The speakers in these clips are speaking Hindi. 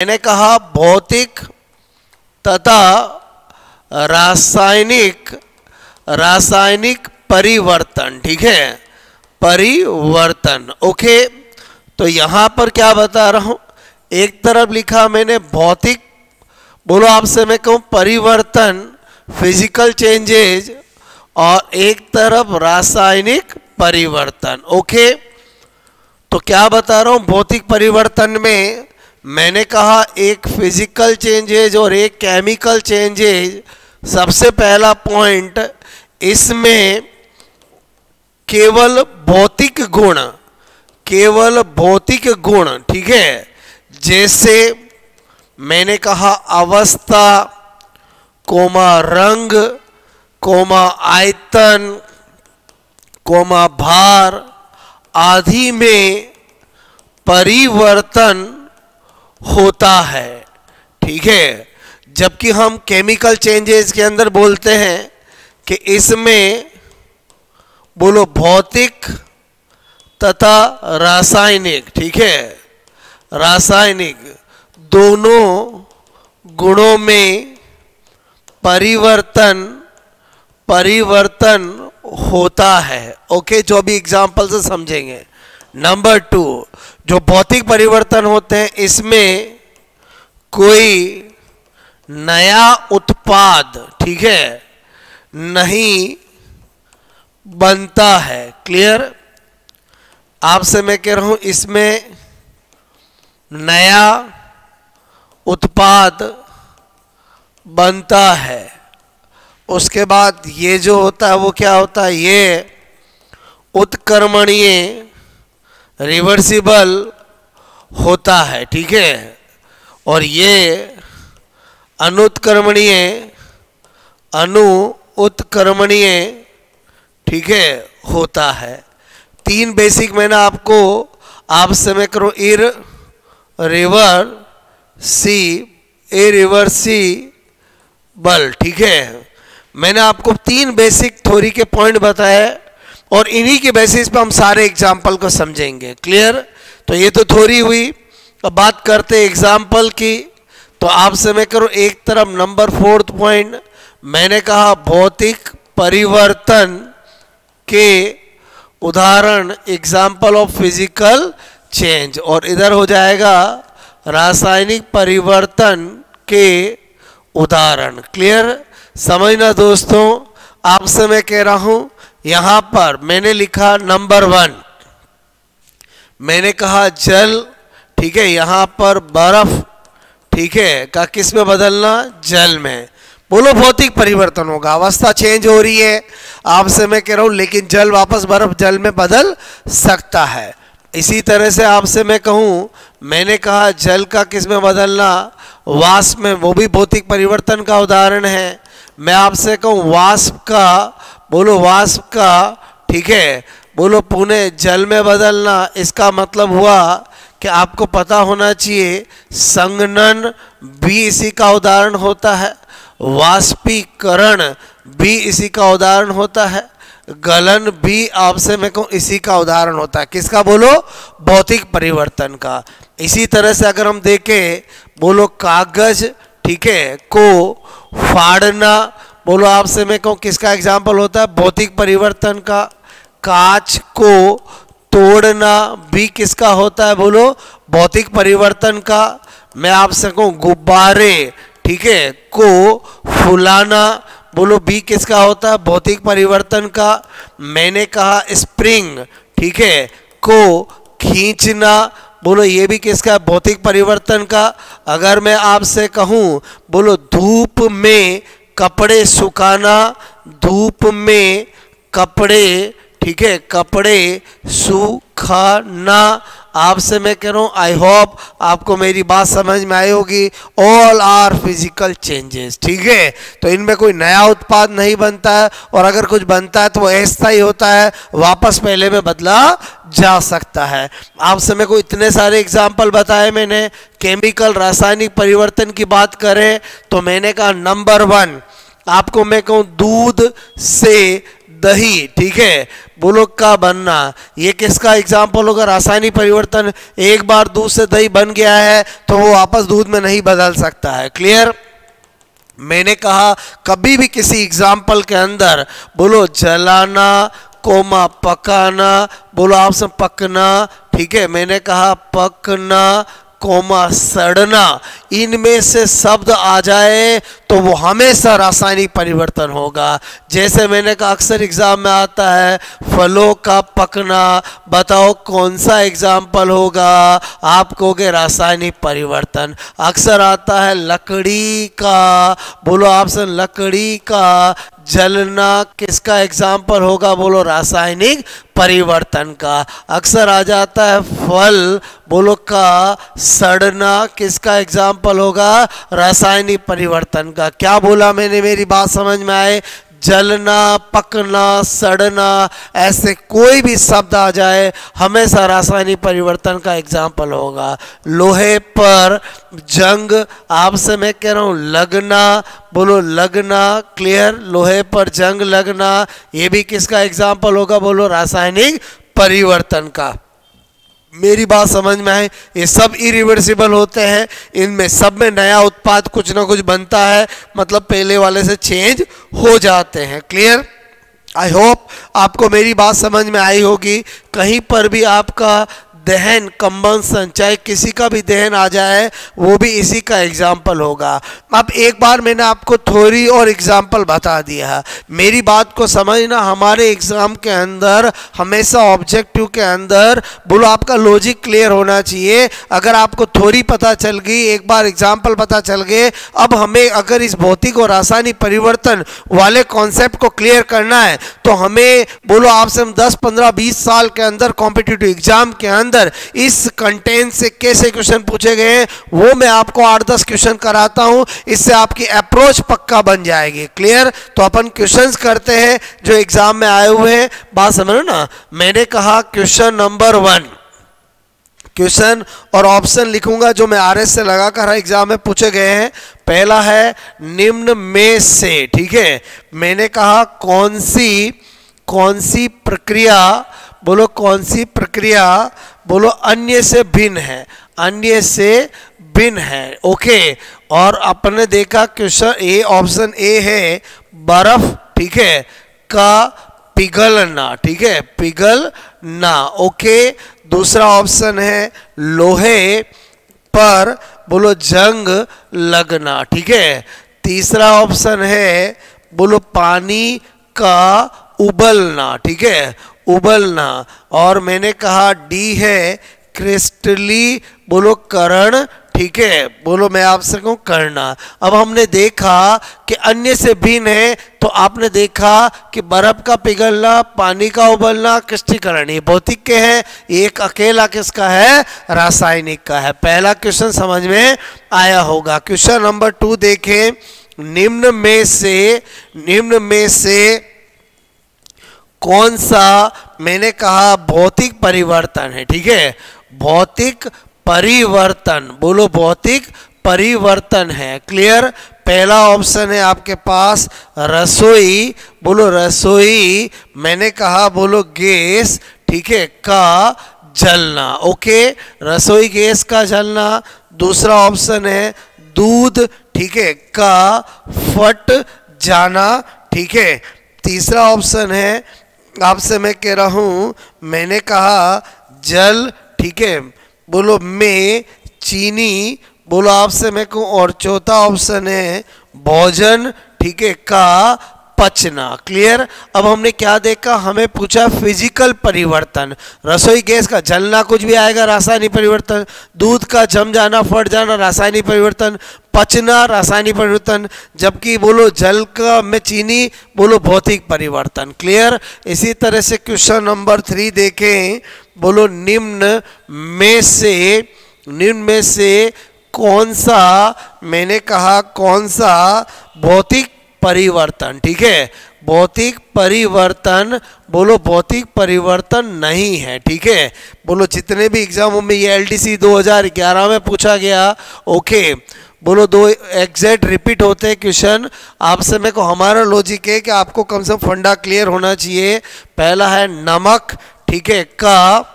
मैंने कहा भौतिक तथा रासायनिक परिवर्तन, ठीक है, परिवर्तन। ओके, तो यहां पर क्या बता रहा हूं, एक तरफ लिखा मैंने भौतिक, बोलो आपसे मैं कहूं परिवर्तन, फिजिकल चेंजेज, और एक तरफ रासायनिक परिवर्तन। ओके, तो क्या बता रहा हूं, भौतिक परिवर्तन में मैंने कहा एक फिजिकल चेंजेज और एक केमिकल चेंजेज। सबसे पहला पॉइंट, इसमें केवल भौतिक गुण, ठीक है, जैसे मैंने कहा अवस्था, कोमा रंग, कोमा आयतन, कोमा भार आदि में परिवर्तन होता है, ठीक है। जबकि हम केमिकल चेंजेस के अंदर बोलते हैं कि इसमें बोलो भौतिक तथा रासायनिक, ठीक है, रासायनिक दोनों गुणों में परिवर्तन होता है। ओके, जो अभी एग्जाम्पल से समझेंगे। नंबर 2, जो भौतिक परिवर्तन होते हैं इसमें कोई नया उत्पाद, ठीक है, नहीं बनता है। क्लियर, आपसे मैं कह रहा हूं इसमें नया उत्पाद बनता है। उसके बाद ये जो होता है वो क्या होता है, ये उत्क्रमणीय, रिवर्सिबल होता है, ठीक है, और ये उत्क्रमणीय, ठीक है, होता है। 3 बेसिक मैंने आपसे मैं करूं, इरिवर्सिबल, ठीक है। मैंने आपको 3 बेसिक थ्योरी के पॉइंट बताए और इन्हीं के बेसिस पे हम सारे एग्जाम्पल को समझेंगे। क्लियर, तो ये तो थ्योरी हुई। अब बात करते एग्जाम्पल की। तो आपसे मैं करूं, एक तरफ नंबर 4th पॉइंट मैंने कहा भौतिक परिवर्तन के उदाहरण, एग्जाम्पल ऑफ फिजिकल चेंज, और इधर हो जाएगा रासायनिक परिवर्तन के उदाहरण। क्लियर, समझना दोस्तों। आपसे मैं कह रहा हूं, यहां पर मैंने लिखा नंबर 1, मैंने कहा जल, ठीक है, यहां पर बर्फ, ठीक है, का किस में बदलना, जल में। बोलो भौतिक परिवर्तन होगा, अवस्था चेंज हो रही है। आपसे मैं कह रहा हूं लेकिन जल वापस बर्फ जल में बदल सकता है। इसी तरह से आपसे मैं कहूं, मैंने कहा जल का किस में बदलना, वाष्प में, वो भी भौतिक परिवर्तन का उदाहरण है। मैं आपसे कहूं वाष्प का, बोलो वाष्प का, ठीक है, बोलो पुणे जल में बदलना। इसका मतलब हुआ कि आपको पता होना चाहिए संघनन भी इसी का उदाहरण होता है, वाष्पीकरण भी इसी का उदाहरण होता है, गलन भी आपसे मैं कहूं इसी का उदाहरण होता है। किसका, बोलो भौतिक परिवर्तन का। इसी तरह से अगर हम देखें, बोलो कागज, ठीक है, को फाड़ना, बोलो आपसे मैं कहूं किसका एग्जाम्पल होता है, भौतिक परिवर्तन का। कांच को तोड़ना भी किसका होता है, बोलो भौतिक परिवर्तन का। मैं आपसे कहूं गुब्बारे, ठीक है, को फुलाना, बोलो भी किसका होता है, भौतिक परिवर्तन का। मैंने कहा स्प्रिंग, ठीक है, को खींचना, बोलो ये भी किसका, भौतिक परिवर्तन का। अगर मैं आपसे कहूं, बोलो धूप में कपड़े सुखाना, धूप में कपड़े, ठीक है, कपड़े सुखाना। आपसे मैं कह रहा हूं, आई होप आपको मेरी बात समझ में आई होगी। ऑल आर फिजिकल चेंजेस, ठीक है। तो इनमें कोई नया उत्पाद नहीं बनता है, और अगर कुछ बनता है तो वो ऐसा ही होता है, वापस पहले में बदला जा सकता है। आपसे मैं को इतने सारे एग्जाम्पल बताए मैंने। केमिकल रासायनिक परिवर्तन की बात करें तो मैंने कहा नंबर 1, आपको मैं कहूं दूध से दही, ठीक है, बोलो का बनना, ये किसका एग्जाम्पल होगा? रासायनिक परिवर्तन। एक बार दूध से दही बन गया है तो वो वापस दूध में नहीं बदल सकता है। क्लियर? मैंने कहा कभी भी किसी एग्जाम्पल के अंदर बोलो जलाना कोमा पकाना, बोलो आपसे पकना, ठीक है, मैंने कहा पकना कोमा सड़ना, इनमें से शब्द आ जाए तो वो हमेशा रासायनिक परिवर्तन होगा। जैसे मैंने कहा अक्सर एग्जाम में आता है फलों का पकना, बताओ कौन सा एग्जाम्पल होगा? आप कहोगे रासायनिक परिवर्तन। अक्सर आता है लकड़ी का, बोलो आपसे लकड़ी का जलना, किसका एग्जाम्पल होगा? बोलो रासायनिक परिवर्तन का। अक्सर आ जाता है फल, बोलो का सड़ना, किसका एग्जाम्पल होगा? रासायनिक परिवर्तन का। क्या बोला मैंने? मेरी बात समझ में आए? जलना, पकना, सड़ना, ऐसे कोई भी शब्द आ जाए हमेशा रासायनिक परिवर्तन का एग्जाम्पल होगा। लोहे पर जंग, आपसे मैं कह रहा हूं लगना, बोलो लगना। क्लियर? लोहे पर जंग लगना, ये भी किसका एग्जाम्पल होगा? बोलो रासायनिक परिवर्तन का। मेरी बात समझ में आए? ये सब इरिवर्सिबल होते हैं, इनमें सब में नया उत्पाद कुछ ना कुछ बनता है, मतलब पहले वाले से चेंज हो जाते हैं। क्लियर? आई होप आपको मेरी बात समझ में आई होगी। कहीं पर भी आपका दहन, कंबंशन, चाहे किसी का भी दहन आ जाए वो भी इसी का एग्जाम्पल होगा। अब एक बार मैंने आपको थ्योरी और एग्जाम्पल बता दिया, मेरी बात को समझना। हमारे एग्जाम के अंदर हमेशा ऑब्जेक्टिव के अंदर बोलो आपका लॉजिक क्लियर होना चाहिए। अगर आपको थ्योरी पता चल गई, एक बार एग्जाम्पल पता चल गए, अब हमें अगर इस भौतिक और रासायनिक परिवर्तन वाले कॉन्सेप्ट को क्लियर करना है तो हमें बोलो आपसे हम 10, 15, 20 साल के अंदर कॉम्पिटिटिव एग्जाम के अंदर इस कंटेंट से कैसे क्वेश्चन पूछे गए हैं वो मैं आपको 8-10 क्वेश्चन कराता हूं, इससे आपकी अप्रोच पक्का बन जाएगी। क्लियर? तो अपन क्वेश्चंस करते हैं जो एग्जाम में आए हुए हैं। बात समझो ना? मैंने कहा क्वेश्चन नंबर 1, क्वेश्चन और ऑप्शन लिखूंगा जो मैं आरएस से लगाकर एग्जाम में पूछे गए हैं। पहला है निम्न में से, ठीक है, मैंने कहा कौन सी प्रक्रिया, बोलो कौन सी प्रक्रिया, बोलो अन्य से भिन्न है, अन्य से भिन्न है। ओके, और अपने देखा क्वेश्चन ए, ऑप्शन ए है बर्फ, ठीक है, का पिघलना, ठीक है, पिघलना। ओके, दूसरा ऑप्शन है लोहे पर बोलो जंग लगना, ठीक है। तीसरा ऑप्शन है बोलो पानी का उबलना, ठीक है, उबलना। और मैंने कहा डी है क्रिस्टली बोलो करण, ठीक है, बोलो मैं आपसे कहूं करना। अब हमने देखा कि अन्य से भिन्न है, तो आपने देखा कि बर्फ का पिघलना, पानी का उबलना, क्रिस्टलीकरण, ये भौतिक के हैं, एक अकेला किसका है? रासायनिक का है। पहला क्वेश्चन समझ में आया होगा। क्वेश्चन नंबर 2 देखें, निम्न में से कौन सा, मैंने कहा भौतिक परिवर्तन है, ठीक है, भौतिक परिवर्तन, बोलो भौतिक परिवर्तन है। क्लियर? पहला ऑप्शन है आपके पास रसोई, बोलो रसोई, मैंने कहा बोलो गैस, ठीक है, का जलना। ओके, रसोई गैस का जलना। दूसरा ऑप्शन है दूध, ठीक है, का फट जाना, ठीक है। तीसरा ऑप्शन है आपसे मैं कह रहा हूं, मैंने कहा जल, ठीक है, बोलो में चीनी, बोलो आपसे मैं कहूं। और चौथा ऑप्शन है भोजन, ठीक है, का पचना। क्लियर? अब हमने क्या देखा, हमें पूछा फिजिकल परिवर्तन, रसोई गैस का जलना कुछ भी आएगा रासायनिक परिवर्तन, दूध का जम जाना, फट जाना रासायनिक परिवर्तन, पचना रासायनिक परिवर्तन, जबकि बोलो जल का में चीनी बोलो भौतिक परिवर्तन। क्लियर? इसी तरह से क्वेश्चन नंबर 3 देखें, बोलो निम्न में से कौन सा, मैंने कहा कौन सा भौतिक परिवर्तन, ठीक है, भौतिक परिवर्तन, बोलो भौतिक परिवर्तन नहीं है, ठीक है। बोलो जितने भी एग्जामों में ये एलडीसी 2011 में पूछा गया, ओके, बोलो दो एग्जैक्ट रिपीट होते हैं क्वेश्चन आपसे। मेरे को हमारा लॉजिक है कि आपको कम से कम फंडा क्लियर होना चाहिए। पहला है नमक, ठीक है, का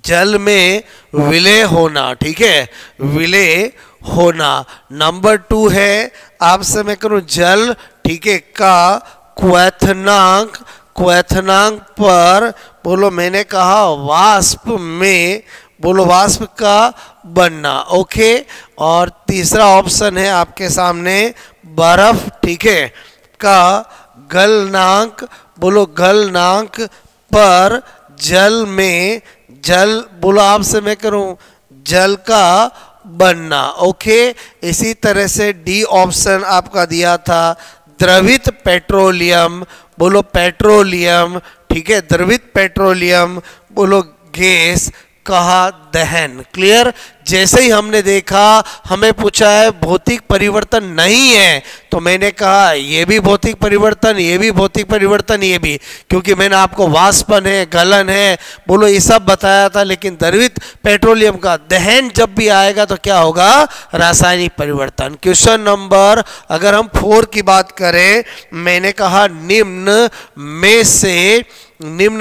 जल में विलय होना, ठीक है, विलय होना। नंबर 2 है आपसे मैं करूं जल, ठीक है, का क्वथनांक, क्वथनांक पर बोलो मैंने कहा वाष्प में, बोलो वाष्प का बनना, ओके। और तीसरा ऑप्शन है आपके सामने बर्फ, ठीक है, का गलनांक, बोलो गलनांक पर जल में, जल बोलो आपसे मैं करूं जल का बनना, ओके। इसी तरह से डी ऑप्शन आपका दिया था द्रवित पेट्रोलियम, बोलो पेट्रोलियम, ठीक है, द्रवित पेट्रोलियम, बोलो गैस कहा दहन। क्लियर। जैसे ही हमने देखा हमें पूछा है भौतिक परिवर्तन नहीं है, तो मैंने कहा ये भी भौतिक परिवर्तन, ये भी भौतिक परिवर्तन, ये भी, क्योंकि मैंने आपको वाष्पन है, गलन है, बोलो ये सब बताया था। लेकिन द्रवित पेट्रोलियम का दहन जब भी आएगा तो क्या होगा, रासायनिक परिवर्तन। क्वेश्चन नंबर अगर हम 4 की बात करें, मैंने कहा निम्न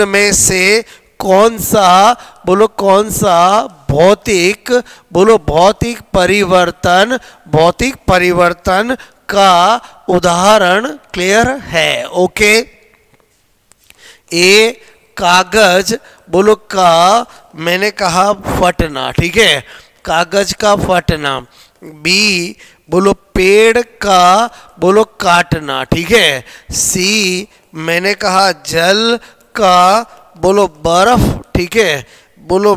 में से कौन सा, बोलो कौन सा भौतिक, बोलो भौतिक परिवर्तन, भौतिक परिवर्तन का उदाहरण क्लियर है, ओके। ए कागज, बोलो का मैंने कहा फटना, ठीक है, कागज का फटना। बी बोलो पेड़ का, बोलो काटना, ठीक है। सी मैंने कहा जल का, बोलो बर्फ, ठीक है, बोलो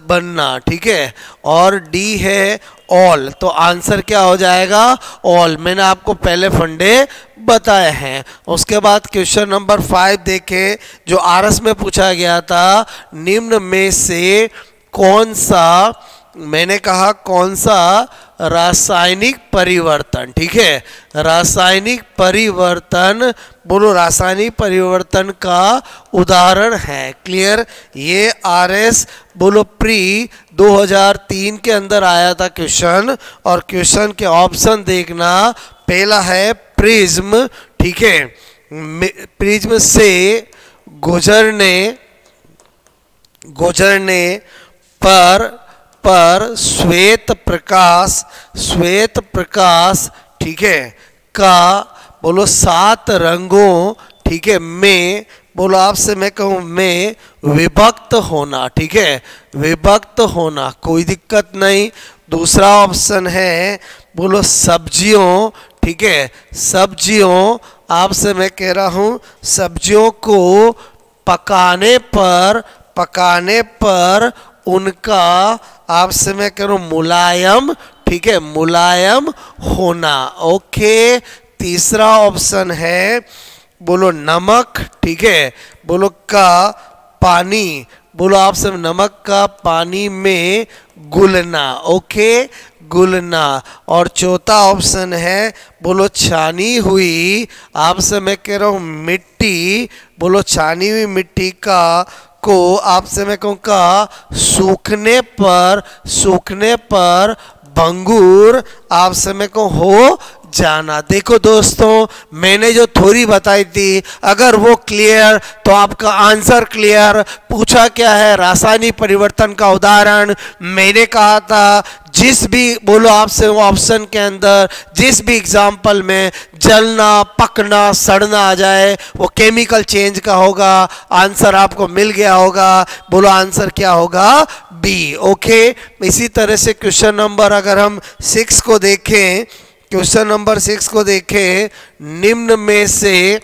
बनना, ठीक है। और डी है ऑल, तो आंसर क्या हो जाएगा, ऑल। मैंने आपको पहले फंडे बताए हैं। उसके बाद क्वेश्चन नंबर 5 देखें, जो आरएस में पूछा गया था, निम्न में से कौन सा, मैंने कहा कौन सा रासायनिक परिवर्तन, ठीक है, रासायनिक परिवर्तन, बोलो रासायनिक परिवर्तन का उदाहरण है। क्लियर। ये आरएस बोलो प्री 2003 के अंदर आया था क्वेश्चन, और क्वेश्चन के ऑप्शन देखना, पहला है प्रिज्म, ठीक है, प्रिज्म से गुजरने पर श्वेत प्रकाश, ठीक है, का बोलो 7 रंगों, ठीक है, में, बोलो आपसे मैं कहूँ में विभक्त होना, ठीक है, विभक्त होना, कोई दिक्कत नहीं। दूसरा ऑप्शन है बोलो सब्जियों, ठीक है, सब्जियों, आपसे मैं कह रहा हूँ सब्जियों को पकाने पर उनका, आपसे मैं कह रहा हूँ मुलायम, ठीक है, मुलायम होना, ओके। तीसरा ऑप्शन है बोलो नमक, ठीक है, बोलो का पानी, बोलो आपसे नमक का पानी में घुलना, ओके, घुलना। और चौथा ऑप्शन है बोलो छानी हुई, आपसे मैं कह रहा हूँ मिट्टी, बोलो छानी हुई मिट्टी का को आपसे मैं कहूँ का सूखने पर भंगुर, आपसे मैं कहूँ हो जाना। देखो दोस्तों, मैंने जो थ्योरी बताई थी, अगर वो क्लियर तो आपका आंसर क्लियर। पूछा क्या है, रासायनिक परिवर्तन का उदाहरण। मैंने कहा था जिस भी, बोलो आपसे वो ऑप्शन के अंदर जिस भी एग्जाम्पल में जलना, पकना, सड़ना आ जाए, वो केमिकल चेंज का होगा। आंसर आपको मिल गया होगा, बोलो आंसर क्या होगा, बी, ओके। इसी तरह से क्वेश्चन नंबर अगर हम 6 को देखें, क्वेश्चन नंबर 6 को देखें, निम्न में से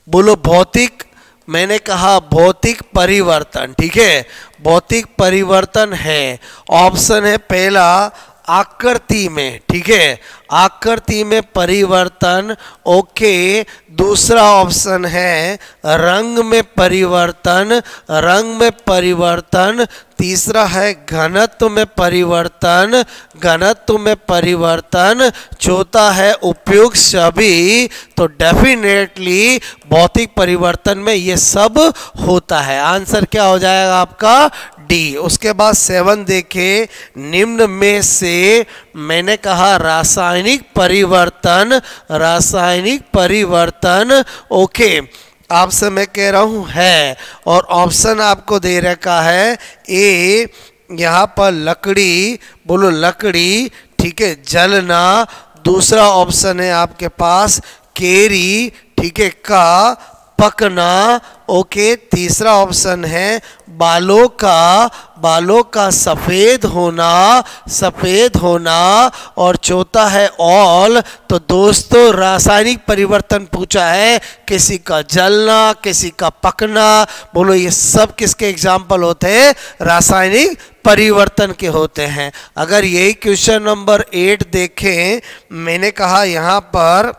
बोलो भौतिक, मैंने कहा भौतिक परिवर्तन, ठीक है, भौतिक परिवर्तन है। ऑप्शन है पहला आकृति में, ठीक है, आकृति में परिवर्तन। ओके, दूसरा ऑप्शन है रंग में परिवर्तन, रंग में परिवर्तन। तीसरा है घनत्व में परिवर्तन, घनत्व में परिवर्तन। चौथा है उपयुक्त सभी। तो डेफिनेटली भौतिक परिवर्तन में ये सब होता है। आंसर क्या हो जाएगा आपका? डी। उसके बाद 7 देखें, निम्न में से मैंने कहा रासायनिक परिवर्तन, रासायनिक परिवर्तन। ओके, आपसे मैं कह रहा हूं है, और ऑप्शन आपको दे रखा है ए, यहाँ पर लकड़ी, बोलो लकड़ी, ठीक है, जलना। दूसरा ऑप्शन है आपके पास केरी, ठीक है, का पकना। ओके, तीसरा ऑप्शन है बालों का सफ़ेद होना, सफ़ेद होना। और चौथा है ऑल। तो दोस्तों रासायनिक परिवर्तन पूछा है, किसी का जलना, किसी का पकना। बोलो ये सब किसके एग्जाम्पल होते हैं? रासायनिक परिवर्तन के होते हैं। अगर यही क्वेश्चन नंबर 8 देखें, मैंने कहा यहाँ पर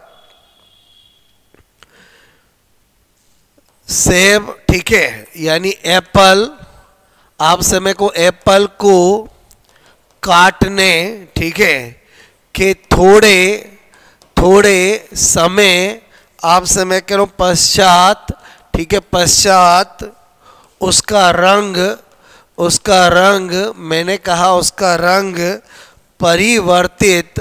सेब, ठीक है, यानी एप्पल। आप समय को एप्पल को काटने, ठीक है, के थोड़े थोड़े समय, आप समय कह रहा हूँ पश्चात, ठीक है, पश्चात उसका रंग मैंने कहा उसका रंग परिवर्तित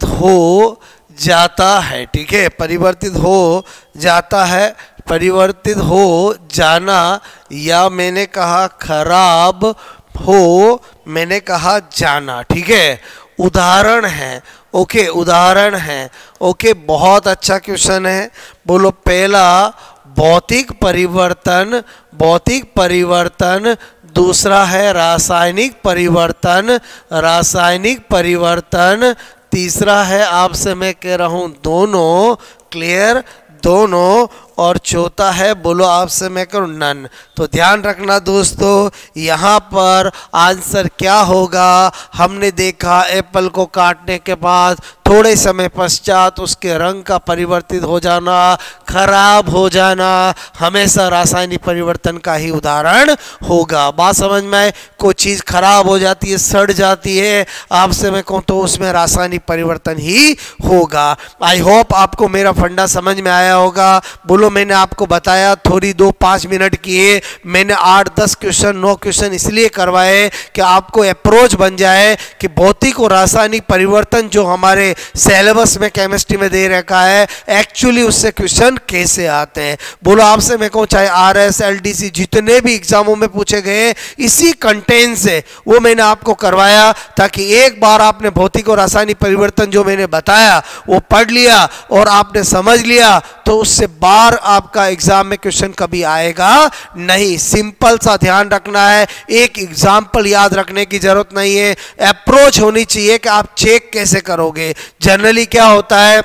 हो जाता है, ठीक है, परिवर्तित हो जाता है, परिवर्तित हो जाना। या मैंने कहा खराब हो, मैंने कहा जाना, ठीक है, उदाहरण है। ओके, उदाहरण है। ओके, बहुत अच्छा क्वेश्चन है। बोलो पहला भौतिक परिवर्तन, भौतिक परिवर्तन। दूसरा है रासायनिक परिवर्तन, रासायनिक परिवर्तन। तीसरा है आपसे मैं कह रहा हूं दोनों, क्लियर, दोनों। और चौथा है बोलो आपसे मैं करूँ नन। तो ध्यान रखना दोस्तों, यहाँ पर आंसर क्या होगा? हमने देखा एप्पल को काटने के बाद थोड़े समय पश्चात उसके रंग का परिवर्तित हो जाना, खराब हो जाना, हमेशा रासायनिक परिवर्तन का ही उदाहरण होगा। बात समझ में आए? कोई चीज़ खराब हो जाती है, सड़ जाती है, आपसे मैं कहूँ तो उसमें रासायनिक परिवर्तन ही होगा। आई होप आपको मेरा फंडा समझ में आया होगा। बोलो मैंने आपको बताया थोड़ी 2-5 मिनट किए, मैंने 8-10 क्वेश्चन 9 क्वेश्चन इसलिए करवाए कि आपको अप्रोच बन जाए कि भौतिक और रासायनिक परिवर्तन जो हमारे सिलेबस में केमिस्ट्री में दे रखा है, एक्चुअली उससे क्वेश्चन कैसे आते हैं। बोलो आपसे मैं कहूँ चाहे RS LDC जितने भी एग्जामों में पूछे गए इसी कंटेंट से वो मैंने आपको करवाया, ताकि एक बार आपने भौतिक और रासायनिक परिवर्तन जो मैंने बताया वो पढ़ लिया और आपने समझ लिया, तो उससे बार आपका एग्जाम में क्वेश्चन कभी आएगा नहीं। सिंपल सा ध्यान रखना है, एक एग्जाम्पल याद रखने की जरूरत नहीं है, अप्रोच होनी चाहिए कि आप चेक कैसे करोगे। जनरली क्या होता है,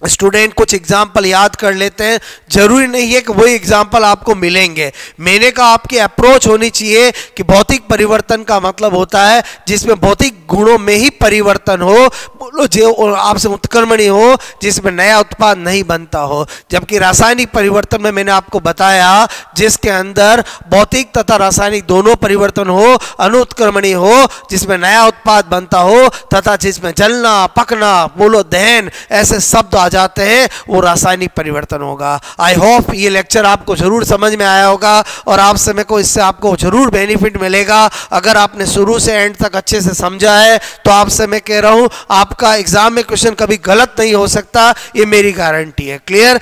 स्टूडेंट कुछ एग्जाम्पल याद कर लेते हैं, जरूरी नहीं है कि वही एग्जाम्पल आपको मिलेंगे। मैंने कहा आपकी अप्रोच होनी चाहिए कि भौतिक परिवर्तन का मतलब होता है जिसमें भौतिक गुणों में ही परिवर्तन हो, बोलो जो आपसे उत्क्रमणीय हो, जिसमें नया उत्पाद नहीं बनता हो। जबकि रासायनिक परिवर्तन में मैंने आपको बताया जिसके अंदर भौतिक तथा रासायनिक दोनों परिवर्तन हो, अनुत्क्रमणीय हो, जिसमें नया उत्पाद बनता हो, तथा जिसमें जलना, पकना, बोलो दहन, ऐसे शब्द आ जाते हैं, वो रासायनिक परिवर्तन होगा। आई होप ये लेक्चर आपको जरूर समझ में आया होगा और आप समय को इससे आपको जरूर बेनिफिट मिलेगा। अगर आपने शुरू से एंड तक अच्छे से समझा है तो आपसे मैं कह रहा हूं आपका एग्जाम में क्वेश्चन कभी गलत नहीं हो सकता, ये मेरी गारंटी है। क्लियर?